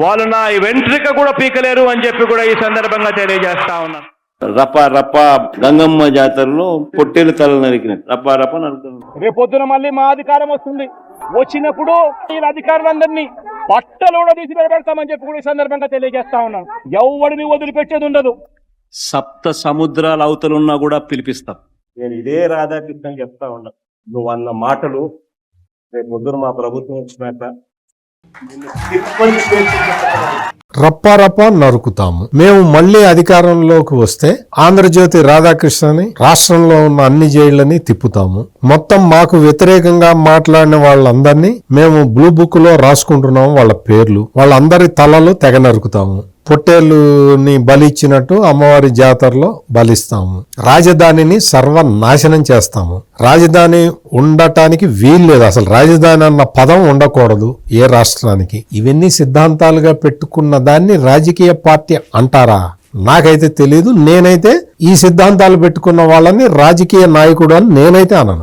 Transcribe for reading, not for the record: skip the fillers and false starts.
వాళ్ళు నా వెంట్రిక కూడా పీకలేరు అని చెప్పి కూడా ఈ సందర్భంగా తెలియజేస్తా ఉన్నాను. రప్ప రప్ప గంగమ్మ జాతరలో పొట్టేలు తల నరికినట్టు రప్ప రప్ప నరుకుతున్నాం. రేపొద్దున మళ్ళీ మా అధికారం వస్తుంది. వచ్చినప్పుడు ఈ అధికారులందరినీ పట్టలు కూడా తీసి నిలబెడతామని చెప్పి కూడా ఈ సందర్భంగా తెలియజేస్తా ఉన్నాను. ఎవరిని వదిలిపెట్టేది ఉండదు. సప్త సముద్రాల అవతలున్నా కూడా పిలిపిస్తాం. నేను ఇదే రాధాకృష్ణ చెప్తా ఉన్నా, నువ్వు అన్న మాటలు రేపు పొద్దున మా ప్రభుత్వం వచ్చినాక రప్పారప్ప నరుకుతాము. మేము మళ్లీ అధికారంలోకి వస్తే ఆంధ్రజ్యోతి రాధాకృష్ణని రాష్ట్రంలో ఉన్న అన్ని జైళ్లని తిప్పుతాము. మొత్తం మాకు వ్యతిరేకంగా మాట్లాడిన వాళ్ళందరినీ మేము బ్లూ బుక్ లో రాసుకుంటున్నాము. వాళ్ళ పేర్లు, వాళ్ళందరి తలలు తెగ నరుకుతాము. పొట్టేలుని బలిచ్చినట్టు అమ్మవారి జాతరలో బలిస్తాము. రాజధానిని సర్వనాశనం చేస్తాము. రాజధాని ఉండటానికి వీల్లేదు. అసలు రాజధాని అన్న పదం ఉండకూడదు ఏ రాష్ట్రానికి. ఇవన్నీ సిద్ధాంతాలుగా పెట్టుకున్న దాన్ని రాజకీయ పార్టీ అంటారా? నాకైతే తెలీదు. నేనైతే ఈ సిద్ధాంతాలు పెట్టుకున్న వాళ్ళని రాజకీయ నాయకుడు అని నేనైతే అనను.